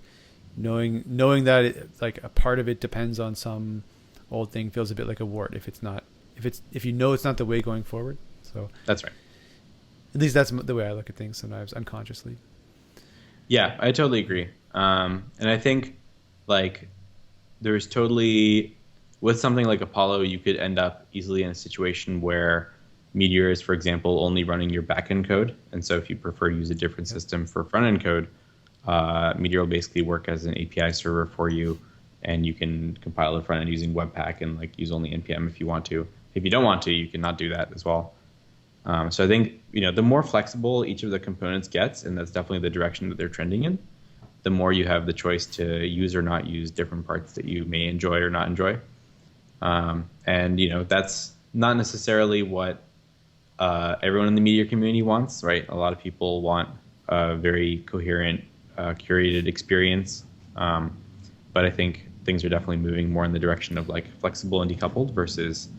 knowing that like a part of it depends on some old thing feels a bit like a wart if it's not the way going forward. So that's right. At least that's the way I look at things sometimes unconsciously. Yeah, I totally agree. And I think like there's totally, with something like Apollo, you could end up easily in a situation where Meteor is, for example, only running your backend code. And so if you prefer to use a different system for front-end code, Meteor will basically work as an API server for you, and you can compile the front end using Webpack and like use only npm if you want to. If you don't want to, you can not do that as well. So I think the more flexible each of the components gets, and that's definitely the direction that they're trending in, the more you have the choice to use or not use different parts that you may enjoy or not enjoy. And that's not necessarily what everyone in the Meteor community wants, right? A lot of people want a very coherent, curated experience. But I think things are definitely moving more in the direction of like flexible and decoupled versus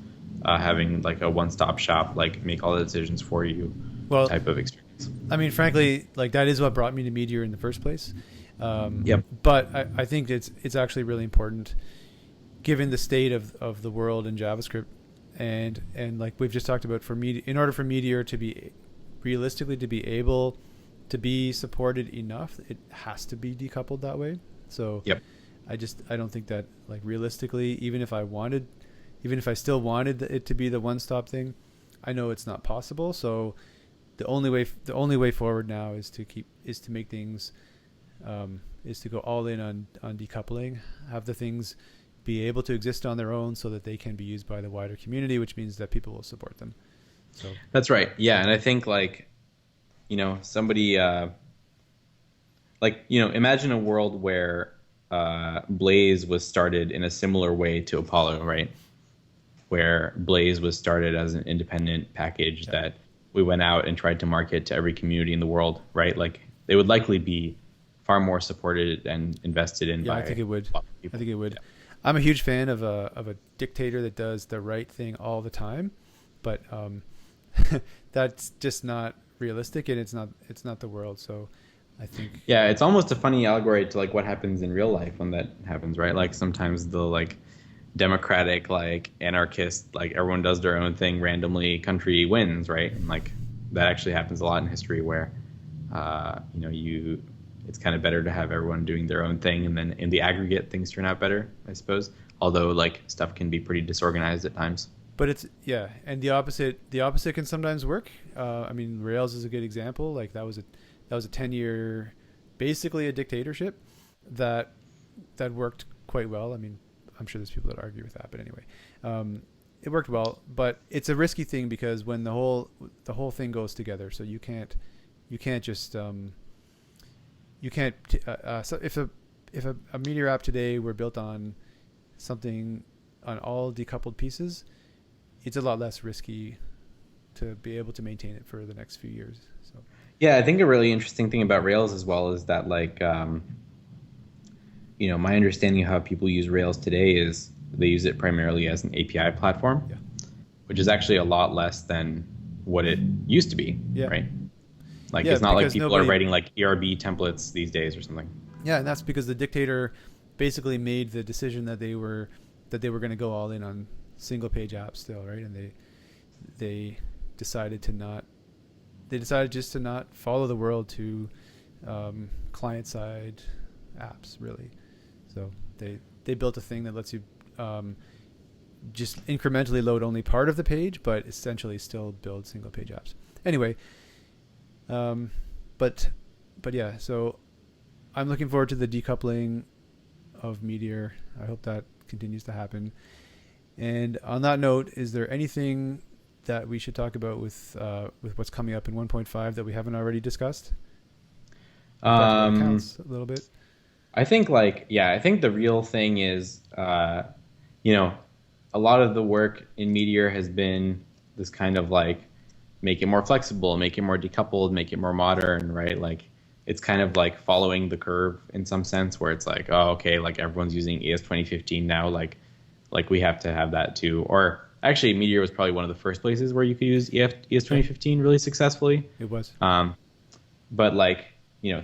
having like a one-stop shop, like make all the decisions for you type of experience. I mean, frankly, like that is what brought me to Meteor in the first place. Yep. But I think it's actually really important given the state of the world in JavaScript. And like we've just talked about, in order for Meteor to be realistically to be able to be supported enough, it has to be decoupled that way. So yep. I don't think that like realistically, even if I still wanted it to be the one-stop thing, I know it's not possible. So the only way forward now is to make things is to go all in on decoupling, have the things be able to exist on their own so that they can be used by the wider community, which means that people will support them. So That's right. Yeah, and I think somebody imagine a world where Blaze was started in a similar way to Apollo, right? Where Blaze was started as an independent package that we went out and tried to market to every community in the world, right? Like they would likely be far more supported and invested in by I think it would. a lot of people. I think it would. Yeah. I'm a huge fan of a dictator that does the right thing all the time, but that's just not realistic, and it's not the world. So I think It's almost a funny allegory to like what happens in real life when that happens, right? Like sometimes the like democratic, like anarchist, like everyone does their own thing randomly country wins, right? And like that actually happens a lot in history where it's kind of better to have everyone doing their own thing, and then in the aggregate things turn out better, I suppose. Although like stuff can be pretty disorganized at times. But it's and the opposite can sometimes work. I mean, Rails is a good example. Like that was a 10-year, basically a dictatorship that worked quite well. I mean, I'm sure there's people that argue with that, but anyway, it worked well. But it's a risky thing because when the whole thing goes together, so you can't just so if a Meteor app today were built on something on all decoupled pieces, it's a lot less risky to be able to maintain it for the next few years. So yeah, I think a really interesting thing about Rails as well is that like my understanding of how people use Rails today is they use it primarily as an API platform, which is actually a lot less than what it used to be, right? Like it's not like people are writing like ERB templates these days or something. Yeah, and that's because the dictator basically made the decision that they were going to go all in on single page apps still, right? And they decided just to not follow the world to client side apps, really. So they built a thing that lets you just incrementally load only part of the page, but essentially still build single page apps. Anyway, but yeah, so I'm looking forward to the decoupling of Meteor. I hope that continues to happen. And on that note, is there anything that we should talk about with what's coming up in 1.5 that we haven't already discussed? Accounts a little bit. I think I think the real thing is, a lot of the work in Meteor has been this kind of like make it more flexible, make it more decoupled, make it more modern, right? Like it's kind of like following the curve in some sense where it's like, oh, okay, like everyone's using ES 2015 now, like we have to have that too. Or actually Meteor was probably one of the first places where you could use ES 2015 really successfully. It was. But like,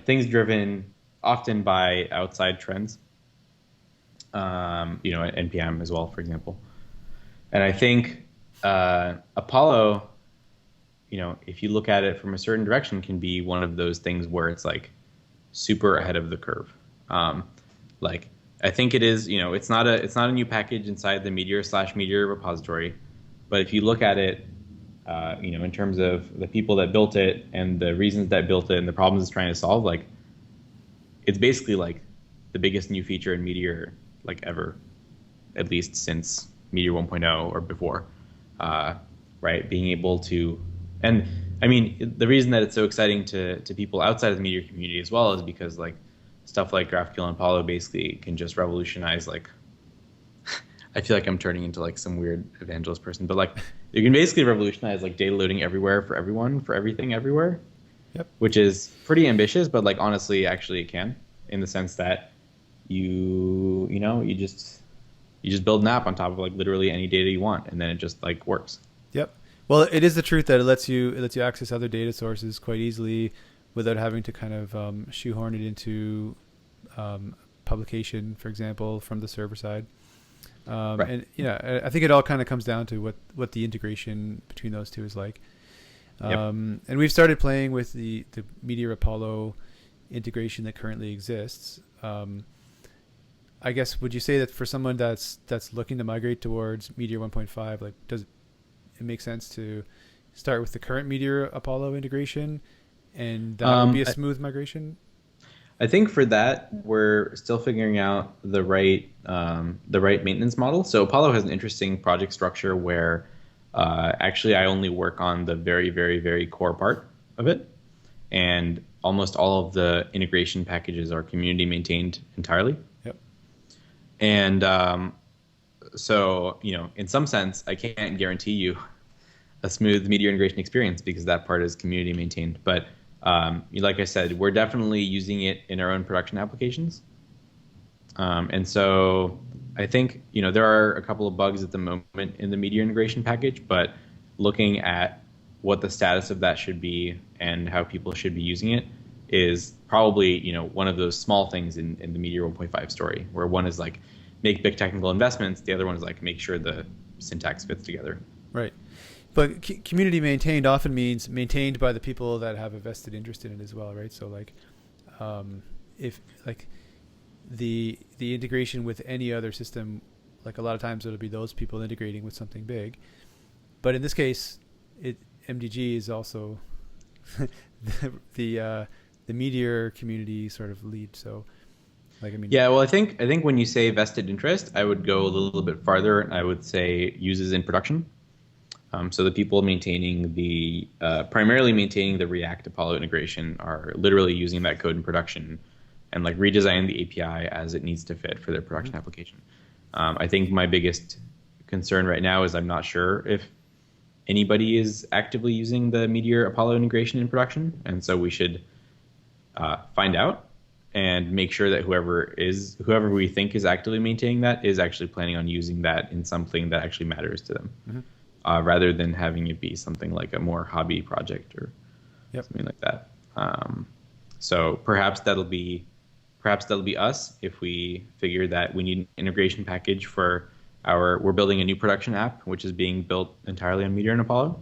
things driven often by outside trends, NPM as well, for example. And I think Apollo, if you look at it from a certain direction, can be one of those things where it's like super ahead of the curve. Like I think it is, it's not a new package inside the Meteor/Meteor repository, but if you look at it, in terms of the people that built it and the reasons that built it and the problems it's trying to solve, like it's basically like the biggest new feature in Meteor like ever, at least since Meteor 1.0 or before, right? Being able to, and I mean, the reason that it's so exciting to people outside of the Meteor community as well is because like stuff like GraphQL and Apollo basically can just revolutionize like, I feel like I'm turning into like some weird evangelist person, but like you can basically revolutionize like data loading everywhere for everyone, for everything everywhere. Yep. Which is pretty ambitious, but like honestly, actually it can, in the sense that you just build an app on top of like literally any data you want, and then it just like works. Yep. Well, it is the truth that it lets you access other data sources quite easily without having to kind of shoehorn it into publication, for example, from the server side. Right. And I think it all kind of comes down to what the integration between those two is like. Yep. And we've started playing with the Meteor Apollo integration that currently exists. I guess, would you say that for someone that's looking to migrate towards Meteor 1.5, like does it make sense to start with the current Meteor Apollo integration, and that would be a smooth migration? I think for that, we're still figuring out the right maintenance model. So Apollo has an interesting project structure where actually I only work on the very, very, very core part of it, and almost all of the integration packages are community maintained entirely. Yep. And so, in some sense, I can't guarantee you a smooth Meteor integration experience because that part is community maintained. But like I said, we're definitely using it in our own production applications. And so I think, there are a couple of bugs at the moment in the Meteor integration package, but looking at what the status of that should be and how people should be using it is probably, one of those small things in the Meteor 1.5 story, where one is like make big technical investments. The other one is like make sure the syntax fits together. Right. But community maintained often means maintained by the people that have a vested interest in it as well, right? So like, if like the integration with any other system, like a lot of times it'll be those people integrating with something big. But in this case, MDG is also the Meteor community sort of lead. So, like, I mean, yeah. Well, I think when you say vested interest, I would go a little bit farther, and I would say uses in production. So the people maintaining primarily maintaining the React Apollo integration are literally using that code in production and like redesigning the API as it needs to fit for their production application. I think my biggest concern right now is I'm not sure if anybody is actively using the Meteor Apollo integration in production, and so we should find out and make sure that whoever we think is actively maintaining that is actually planning on using that in something that actually matters to them. Mm-hmm. Rather than having it be something like a more hobby project or something like that. So perhaps that'll be us if we figure that we need an integration package for we're building a new production app, which is being built entirely on Meteor and Apollo.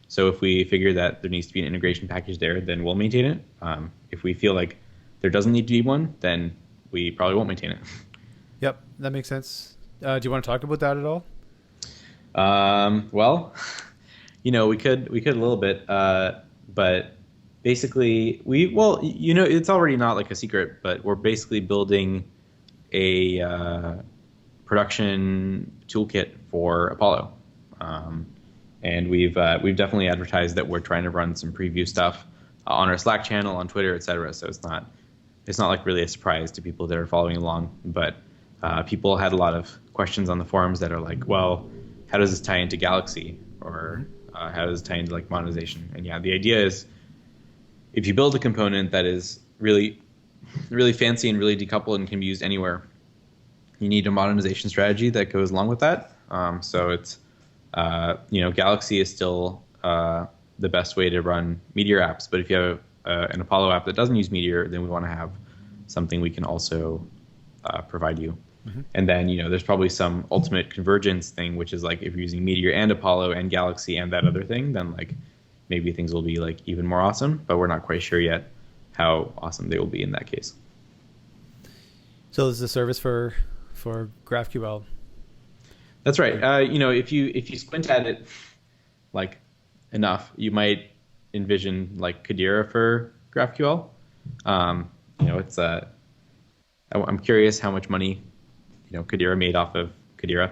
So if we figure that there needs to be an integration package there, then we'll maintain it. If we feel like there doesn't need to be one, then we probably won't maintain it. Yep, that makes sense. Do you want to talk about that at all? Well, we could a little bit, but basically it's already not like a secret, but we're basically building a production toolkit for Apollo. And we've definitely advertised that we're trying to run some preview stuff on our Slack channel, on Twitter, etc. So it's not like really a surprise to people that are following along, but people had a lot of questions on the forums that are like, well, how does this tie into Galaxy, or how does it tie into like monetization? And yeah, the idea is if you build a component that is really, really fancy and really decoupled and can be used anywhere, you need a monetization strategy that goes along with that. So it's Galaxy is still the best way to run Meteor apps, but if you have an Apollo app that doesn't use Meteor, then we want to have something we can also provide you. Mm-hmm. And then, there's probably some ultimate convergence thing, which is like if you're using Meteor and Apollo and Galaxy and that other thing, then like maybe things will be like even more awesome, but we're not quite sure yet how awesome they will be in that case. So this is a service for GraphQL. That's right. If you squint at it like enough, you might envision like Kadira for GraphQL. It's I'm curious how much money Kadira made off of Kadira,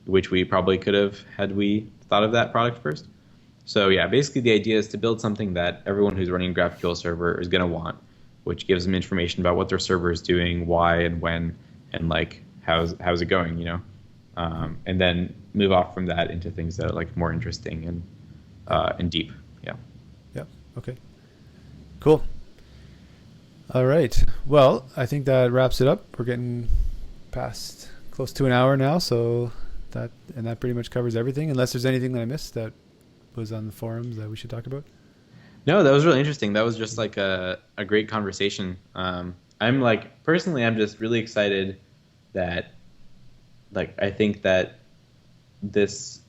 which we probably could have had we thought of that product first. So yeah, basically the idea is to build something that everyone who's running a GraphQL server is going to want, which gives them information about what their server is doing, why and when, and like how's it going, and then move off from that into things that are like more interesting and deep. Yeah. Yeah. Okay. Cool. All right. Well, I think that wraps it up. We're getting past close to an hour now, so that pretty much covers everything. Unless there's anything that I missed that was on the forums that we should talk about. No, that was really interesting. That was just like a great conversation. I'm just really excited that I think that this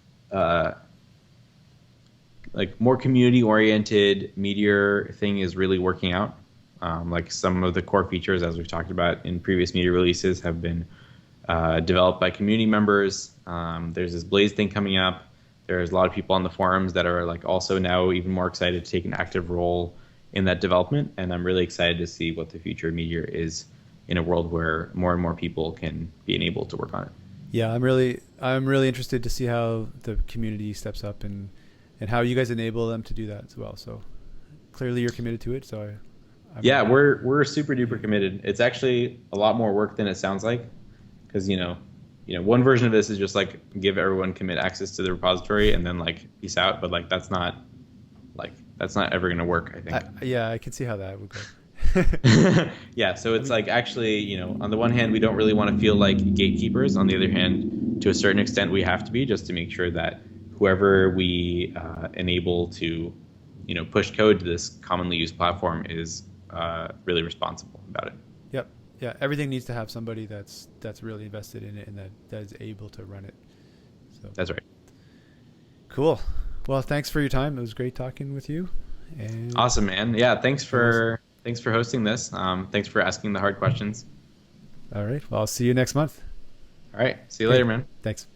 more community oriented Meteor thing is really working out. Some of the core features, as we've talked about in previous Meteor releases, have been developed by community members. There's this Blaze thing coming up. There's a lot of people on the forums that are like also now even more excited to take an active role in that development. And I'm really excited to see what the future of Meteor is in a world where more and more people can be enabled to work on it. Yeah, I'm really interested to see how the community steps up and how you guys enable them to do that as well. So clearly you're committed to it. So we're super duper committed. It's actually a lot more work than it sounds like, because one version of this is just like give everyone commit access to the repository and then like peace out. But like that's not ever going to work, I think. I can see how that would go. Yeah, so it's like actually, on the one hand, we don't really want to feel like gatekeepers. On the other hand, to a certain extent, we have to be, just to make sure that whoever we enable to, push code to this commonly used platform is really responsible about it. Yep. Yeah. Everything needs to have somebody that's really invested in it and that is able to run it. So that's right. Cool. Well, thanks for your time. It was great talking with you. And awesome, man. Yeah. Thanks for hosting this. Thanks for asking the hard questions. All right. Well, I'll see you next month. All right. See you later, man. Thanks.